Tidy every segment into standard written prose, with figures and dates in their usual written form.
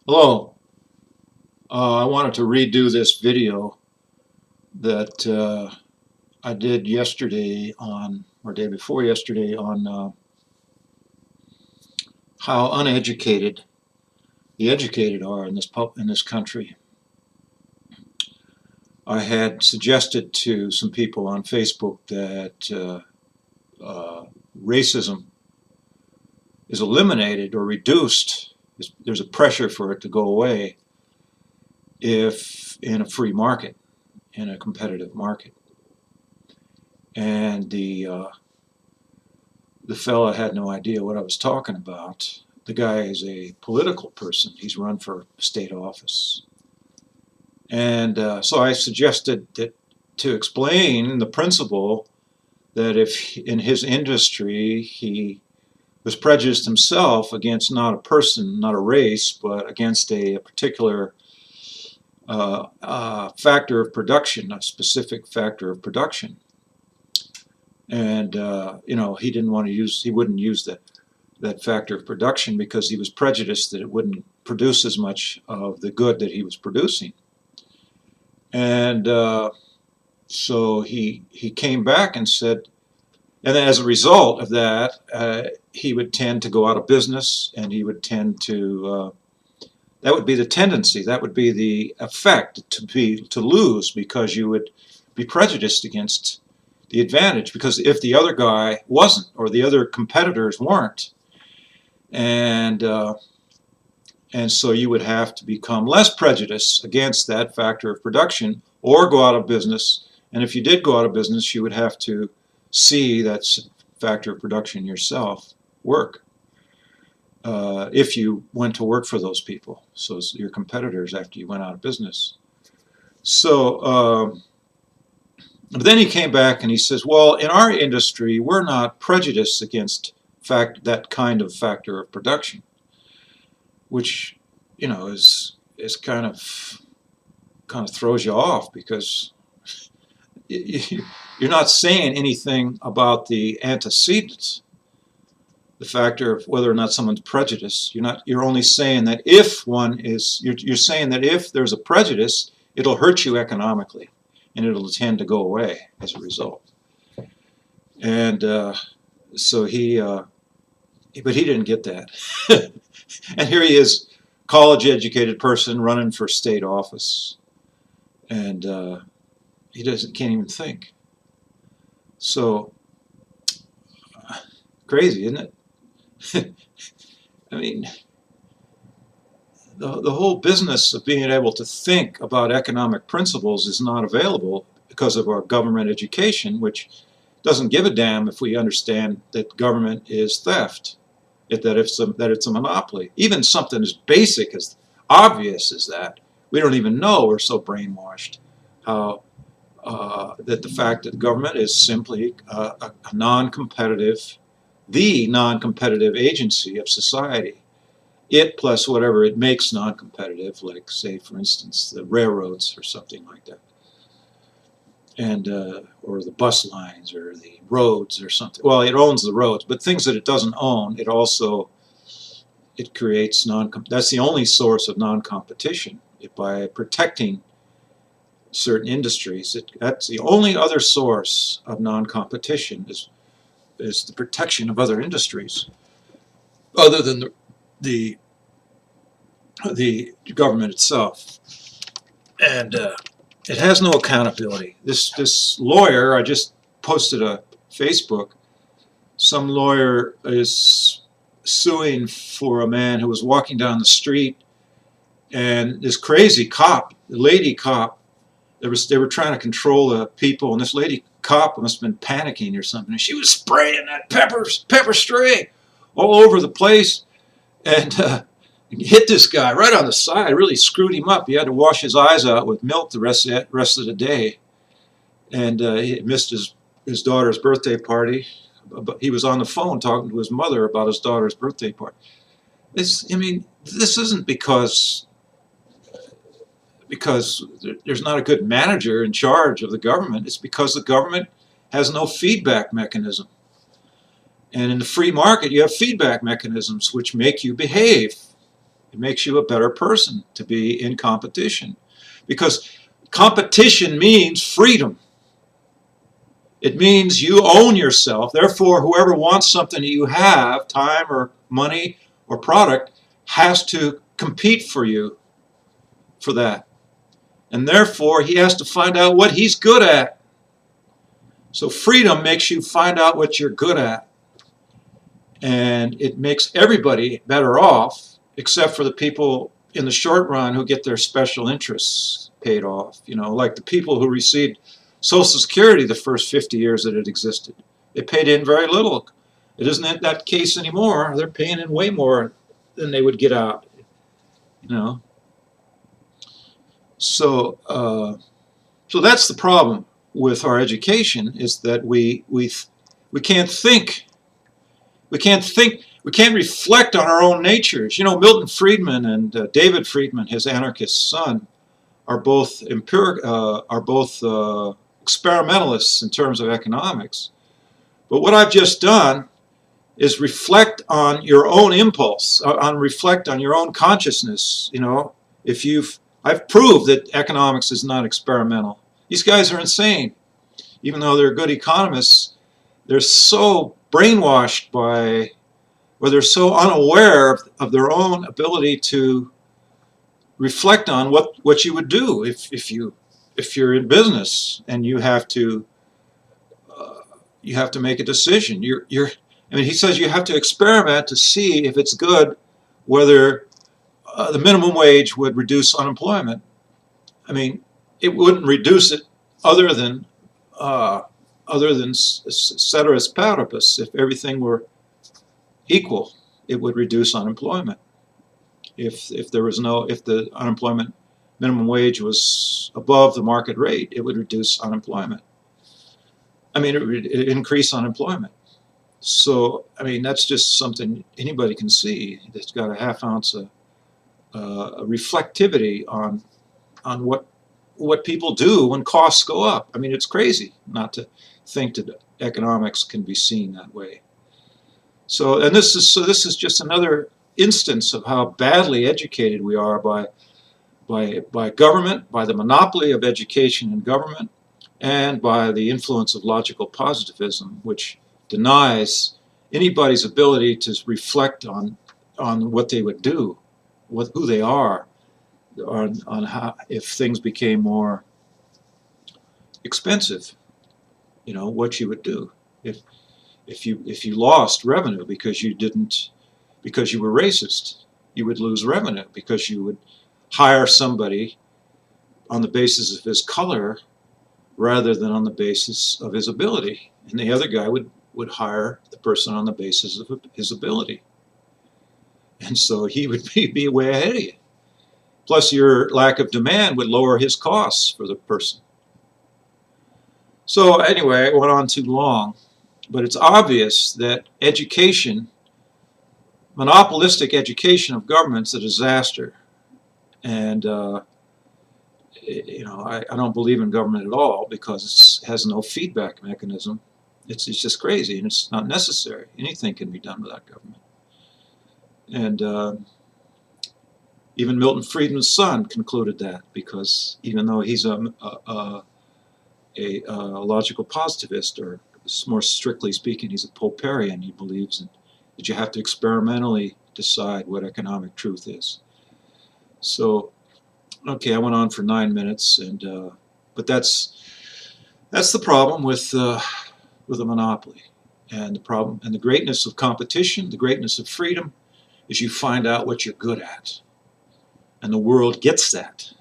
Hello. I wanted to redo this video that I did yesterday or day before yesterday on how uneducated the educated are in this country. I had suggested to some people on Facebook that racism is eliminated or reduced. There's a pressure for it to go away if in a free market, in a competitive market. And the fella had no idea what I was talking about. The guy is a political person. He's run for state office. And so I suggested that to explain the principle that if in his industry he was prejudiced himself against not a person, not a race, but against a particular factor of production, a specific factor of production. And he didn't want to he wouldn't use that factor of production because he was prejudiced that it wouldn't produce as much of the good that he was producing. And so he came back and said, and then as a result of that, he would tend to go out of business, and he would tend to that would be the tendency, that would be the effect, to lose, because you would be prejudiced against the advantage, because if the other guy wasn't, or the other competitors weren't, and so you would have to become less prejudiced against that factor of production or go out of business. And if you did go out of business, you would have to see that factor of production yourself work if you went to work for those people, so your competitors, after you went out of business. So but then he came back and he says, well, in our industry, we're not prejudiced against that kind of factor of production, which, is kind of throws you off, because you're not saying anything about the antecedents, the factor of whether or not someone's prejudiced. You're only saying that if you're saying that if there's a prejudice, it'll hurt you economically, and it'll tend to go away as a result. And so but he didn't get that. And here he is, college-educated person running for state office, and he can't even think. So crazy, isn't it? I mean, the whole business of being able to think about economic principles is not available because of our government education, which doesn't give a damn if we understand that government is theft, that it's a monopoly. Even something as basic, as obvious as that, we don't even know. We're so brainwashed how that the fact that government is simply a non-competitive, the non-competitive agency of society. It plus whatever it makes non-competitive, like, say, for instance, the railroads or something like that, and or the bus lines or the roads or something. Well, it owns the roads, but things that it doesn't own, it creates that's the only source of non-competition. By protecting certain industries, that's the only other source of non-competition, is the protection of other industries, other than the government itself. And it has no accountability. This lawyer, I just posted a Facebook, some lawyer is suing for a man who was walking down the street, and this crazy cop, the lady cop, they were trying to control the people, and this lady cop must have been panicking or something, and she was spraying that pepper spray all over the place, and hit this guy right on the side, really screwed him up. He had to wash his eyes out with milk the rest of the day, and he missed his daughter's birthday party. But he was on the phone talking to his mother about his daughter's birthday party. This isn't because there's not a good manager in charge of the government. It's because the government has no feedback mechanism. And in the free market, you have feedback mechanisms which make you behave. It makes you a better person to be in competition, because competition means freedom. It means you own yourself. Therefore, whoever wants something that you have, time or money or product, has to compete for you for that. And therefore, he has to find out what he's good at. So freedom makes you find out what you're good at. And it makes everybody better off, except for the people in the short run who get their special interests paid off. You know, like the people who received Social Security the first 50 years that it existed. They paid in very little. It isn't that case anymore. They're paying in way more than they would get out. You know. So that's the problem with our education, is that we can't think. We can't reflect on our own natures. You know, Milton Friedman and David Friedman, his anarchist son, are both experimentalists in terms of economics. But what I've just done is reflect on your own impulse, reflect on your own consciousness. You know, I've proved that economics is not experimental. These guys are insane. Even though they're good economists, they're so brainwashed by, or they're so unaware of their own ability to reflect on what you would do if you're in business and you have to make a decision. I mean, he says you have to experiment to see if it's good, whether the minimum wage would reduce unemployment. I mean, it wouldn't reduce it other than ceteris paribus. If everything were equal, it would reduce unemployment. If the unemployment minimum wage was above the market rate, it would reduce unemployment. I mean, it would increase unemployment. So, I mean, that's just something anybody can see. It's got a half ounce of reflectivity on what people do when costs go up. I mean, it's crazy not to think that economics can be seen that way. So this is just another instance of how badly educated we are by government, by the monopoly of education in government, and by the influence of logical positivism, which denies anybody's ability to reflect on what they would do, who they are, on how, if things became more expensive, you know, what you would do if you lost revenue because you were racist. You would lose revenue because you would hire somebody on the basis of his color rather than on the basis of his ability, and the other guy would hire the person on the basis of his ability, and so he would be way ahead of you. Plus, your lack of demand would lower his costs for the person. So anyway, I went on too long, but it's obvious that education, monopolistic education of government's a disaster. And you know, I don't believe in government at all because it has no feedback mechanism. It's just crazy, and it's not necessary. Anything can be done without government. And even Milton Friedman's son concluded that, because even though he's a logical positivist, or more strictly speaking, he's a Popperian, he believes that you have to experimentally decide what economic truth is. So, okay, I went on for 9 minutes, and but that's the problem with a monopoly, and the problem and the greatness of competition, the greatness of freedom, is you find out what you're good at. And the world gets that.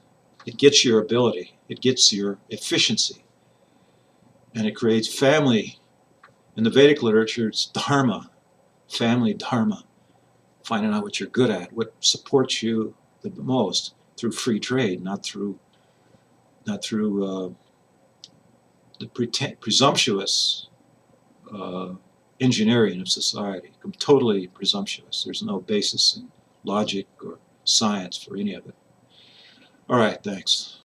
It gets your ability. It gets your efficiency. And it creates family. In the Vedic literature, it's dharma, family dharma. Finding out what you're good at, what supports you the most, through free trade, not through the presumptuous engineering of society. Totally presumptuous. There's no basis in logic or science for any of it. All right, thanks.